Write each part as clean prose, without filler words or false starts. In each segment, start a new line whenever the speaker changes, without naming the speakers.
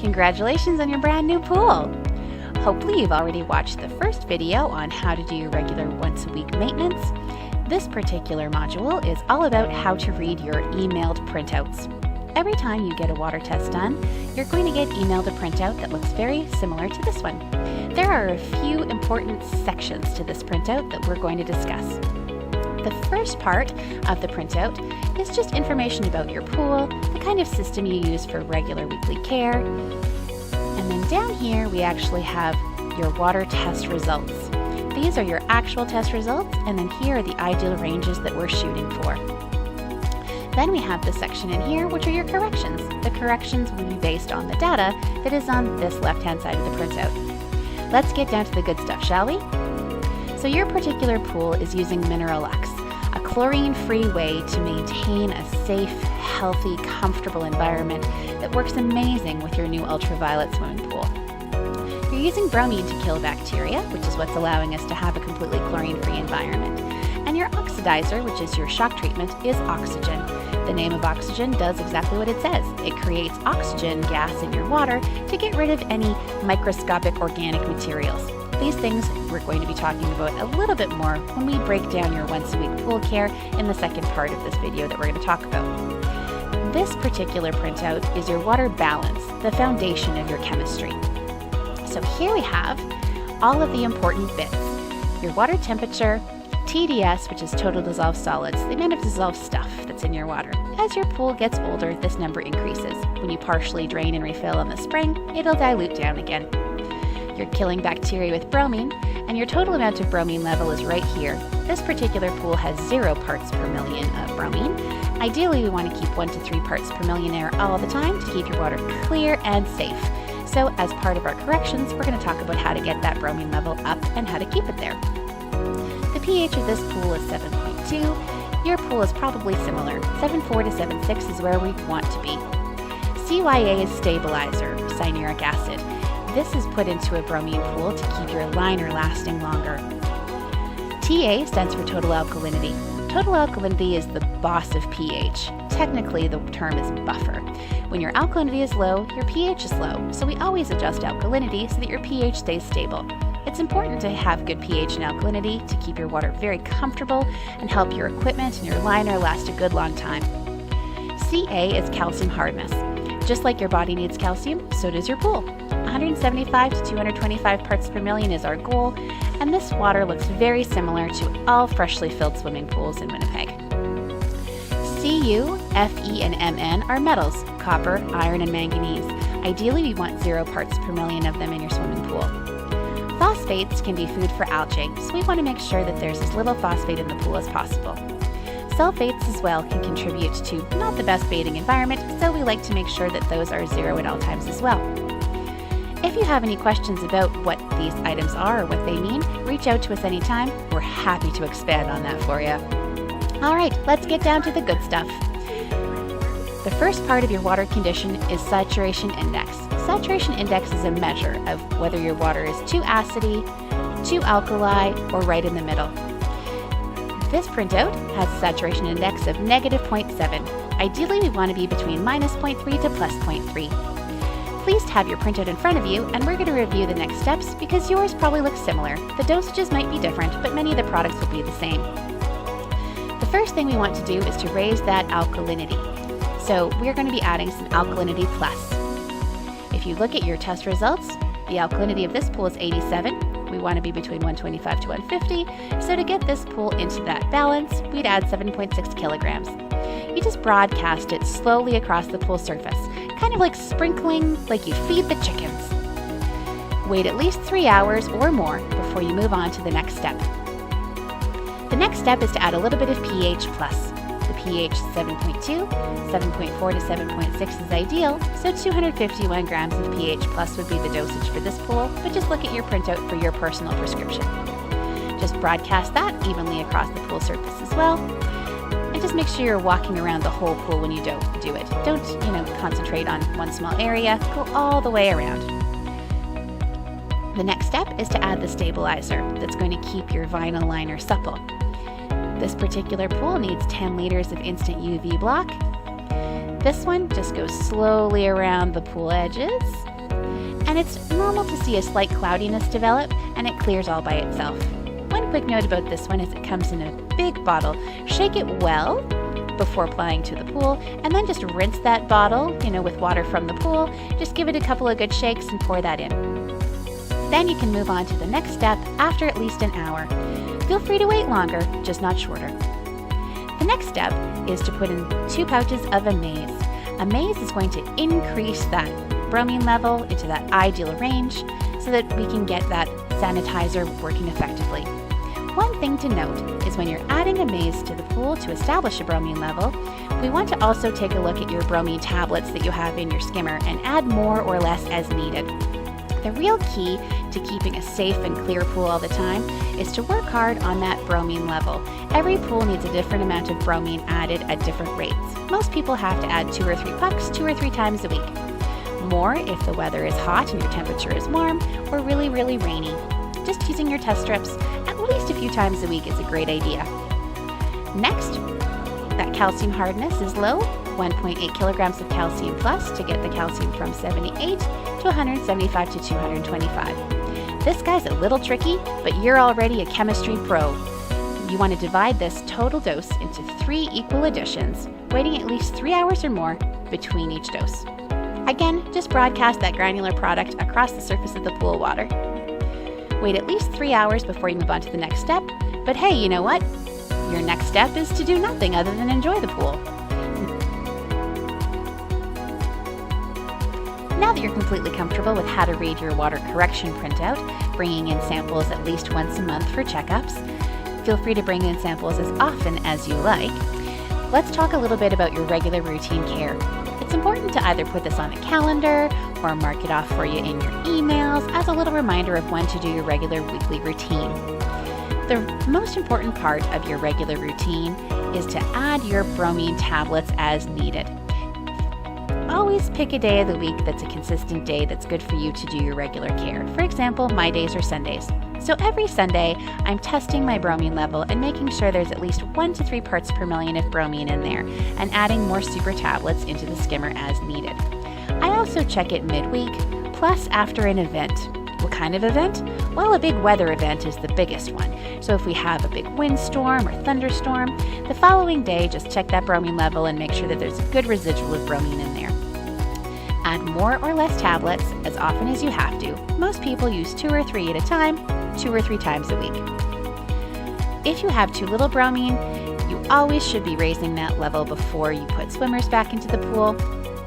Congratulations on your brand new pool! Hopefully you've already watched the first video on how to do your regular once-a-week maintenance. This particular module is all about how to read your emailed printouts. Every time you get a water test done, you're going to get emailed a printout that looks very similar to this one. There are a few important sections to this printout that we're going to discuss. The first part of the printout is just information about your pool, the kind of system you use for regular weekly care. And then down here we actually have your water test results. These are your actual test results, and then here are the ideal ranges that we're shooting for. Then we have this section in here, which are your corrections. The corrections will be based on the data that is on this left-hand side of the printout. Let's get down to the good stuff, shall we? So your particular pool is using Mineraluxe, a chlorine-free way to maintain a safe, healthy, comfortable environment that works amazing with your new ultraviolet swimming pool. You're using bromine to kill bacteria, which is what's allowing us to have a completely chlorine-free environment. And your oxidizer, which is your shock treatment, is oxygen. The name of oxygen does exactly what it says. It creates oxygen gas in your water to get rid of any microscopic organic materials. These things we're going to be talking about a little bit more when we break down your once-a-week pool care in the second part of this video that we're going to talk about. This particular printout is your water balance, the foundation of your chemistry. So here we have all of the important bits. Your water temperature, TDS, which is total dissolved solids, the amount of dissolved stuff that's in your water. As your pool gets older, this number increases. When you partially drain and refill in the spring, it'll dilute down again. You're killing bacteria with bromine, and your total amount of bromine level is right here. This particular pool has 0 parts per million of bromine. Ideally, we want to keep 1 to 3 parts per million air all the time to keep your water clear and safe. So as part of our corrections, we're going to talk about how to get that bromine level up and how to keep it there. The pH of this pool is 7.2. Your pool is probably similar. 7.4 to 7.6 is where we want to be. CYA is stabilizer, cyanuric acid. This is put into a bromine pool to keep your liner lasting longer. TA stands for total alkalinity. Total alkalinity is the boss of pH. Technically, the term is buffer. When your alkalinity is low, your pH is low, so we always adjust alkalinity so that your pH stays stable. It's important to have good pH and alkalinity to keep your water very comfortable and help your equipment and your liner last a good long time. CA is calcium hardness. Just like your body needs calcium, so does your pool. 175 to 225 parts per million is our goal, and this water looks very similar to all freshly filled swimming pools in Winnipeg. Cu, Fe, and Mn are metals, copper, iron, and manganese. Ideally, we want 0 parts per million of them in your swimming pool. Phosphates can be food for algae, so we want to make sure that there's as little phosphate in the pool as possible. Sulfates as well can contribute to not the best bathing environment, so we like to make sure that those are 0 at all times as well. If you have any questions about what these items are or what they mean, reach out to us anytime. We're happy to expand on that for you. All right, let's get down to the good stuff. The first part of your water condition is saturation index. Saturation index is a measure of whether your water is too acidy, too alkali, or right in the middle. This printout has a saturation index of -0.7. Ideally, we want to be between -0.3 to +0.3. Please have your printout in front of you, and we're going to review the next steps because yours probably looks similar. The dosages might be different, but many of the products will be the same. The first thing we want to do is to raise that alkalinity. So we're going to be adding some alkalinity plus. If you look at your test results, the alkalinity of this pool is 87. We want to be between 125 to 150. So to get this pool into that balance, we'd add 7.6 kilograms. You just broadcast it slowly across the pool surface, kind of like sprinkling like you feed the chickens. Wait at least 3 hours or more before you move on to the next step. The next step is to add a little bit of pH plus. The pH is 7.2, 7.4 to 7.6 is ideal, so 251 grams of pH plus would be the dosage for this pool, but just look at your printout for your personal prescription. Just broadcast that evenly across the pool surface as well. And just make sure you're walking around the whole pool when you do it. Don't, concentrate on one small area. Go all the way around. The next step is to add the stabilizer that's going to keep your vinyl liner supple. This particular pool needs 10 liters of instant UV block. This one just goes slowly around the pool edges, and it's normal to see a slight cloudiness develop, and it clears all by itself. One quick note about this one is it comes in a big bottle. Shake it well before applying to the pool, and then just rinse that bottle, with water from the pool. Just give it a couple of good shakes and pour that in. Then you can move on to the next step after at least an hour. Feel free to wait longer, just not shorter. The next step is to put in 2 pouches of Amaze. Amaze is going to increase that bromine level into that ideal range so that we can get that sanitizer working effectively. One thing to note is when you're adding Amaze to the pool to establish a bromine level, we want to also take a look at your bromine tablets that you have in your skimmer and add more or less as needed. The real key to keeping a safe and clear pool all the time is to work hard on that bromine level. Every pool needs a different amount of bromine added at different rates. Most people have to add 2 or 3 pucks 2 or 3 times a week. More if the weather is hot and your temperature is warm, or really, really rainy. Just using your test strips at least a few times a week is a great idea. Next, that calcium hardness is low, 1.8 kilograms of calcium plus to get the calcium from 78 to 175 to 225. This guy's a little tricky, but you're already a chemistry pro. You want to divide this total dose into 3 equal additions, waiting at least 3 hours or more between each dose. Again, just broadcast that granular product across the surface of the pool water. Wait at least 3 hours before you move on to the next step, but hey, you know what? Your next step is to do nothing other than enjoy the pool. Now that you're completely comfortable with how to read your water correction printout, bringing in samples at least once a month for checkups, feel free to bring in samples as often as you like. Let's talk a little bit about your regular routine care. It's important to either put this on a calendar or mark it off for you in your emails as a little reminder of when to do your regular weekly routine. The most important part of your regular routine is to add your bromine tablets as needed. Always pick a day of the week that's a consistent day that's good for you to do your regular care. For example, my days are Sundays. So every Sunday, I'm testing my bromine level and making sure there's at least 1 to 3 parts per million of bromine in there, and adding more super tablets into the skimmer as needed. I also check it midweek, plus after an event. What kind of event? Well, a big weather event is the biggest one. So if we have a big windstorm or thunderstorm, the following day just check that bromine level and make sure that there's a good residual of bromine in there. Add more or less tablets as often as you have to. Most people use 2 or 3 at a time, 2 or 3 times a week. If you have too little bromine, you always should be raising that level before you put swimmers back into the pool.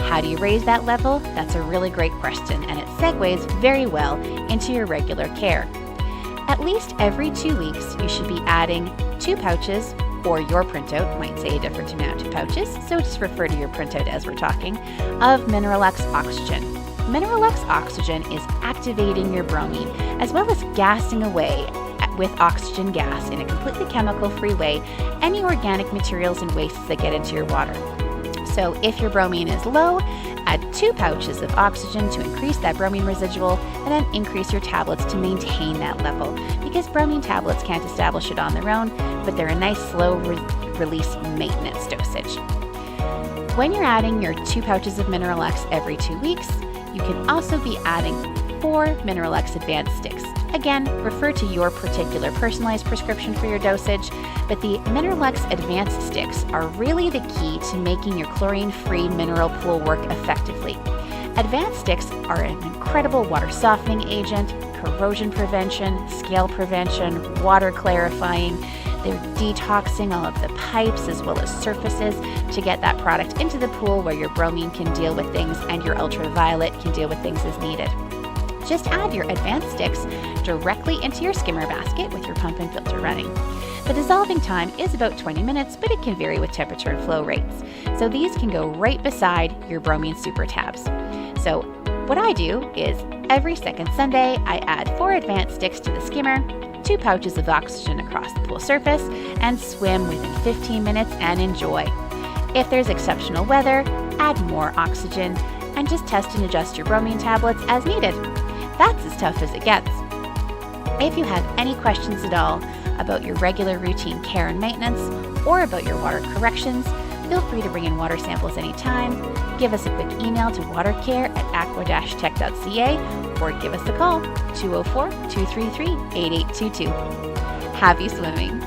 How do you raise that level? That's a really great question, and it segues very well into your regular care. At least every 2 weeks, you should be adding 2 pouches, or your printout might say a different amount of pouches, so just refer to your printout as we're talking, of Mineraluxe Oxygen. Mineraluxe Oxygen is activating your bromine, as well as gassing away with oxygen gas in a completely chemical-free way any organic materials and wastes that get into your water. So if your bromine is low, add 2 pouches of oxygen to increase that bromine residual, and then increase your tablets to maintain that level, because bromine tablets can't establish it on their own, but they're a nice slow release maintenance dosage. When you're adding your 2 pouches of Mineraluxe every 2 weeks, you can also be adding 4 Mineraluxe Advanced Sticks. Again, refer to your particular personalized prescription for your dosage, but the Mineraluxe Advanced Sticks are really the key to making your chlorine-free mineral pool work effectively. Advanced Sticks are an incredible water softening agent, corrosion prevention, scale prevention, water clarifying. They're detoxing all of the pipes as well as surfaces to get that product into the pool where your bromine can deal with things and your ultraviolet can deal with things as needed. Just add your Advanced Sticks directly into your skimmer basket with your pump and filter running. The dissolving time is about 20 minutes, but it can vary with temperature and flow rates. So these can go right beside your bromine super tabs. So what I do is every second Sunday, I add 4 Advanced Sticks to the skimmer, 2 pouches of oxygen across the pool surface, and swim within 15 minutes and enjoy. If there's exceptional weather, add more oxygen, and just test and adjust your bromine tablets as needed. That's as tough as it gets. If you have any questions at all about your regular routine care and maintenance, or about your water corrections, Feel free to bring in water samples anytime. Give us a quick email to watercare@aqua-tech.ca or give us a call, 204-233-8822. Happy swimming!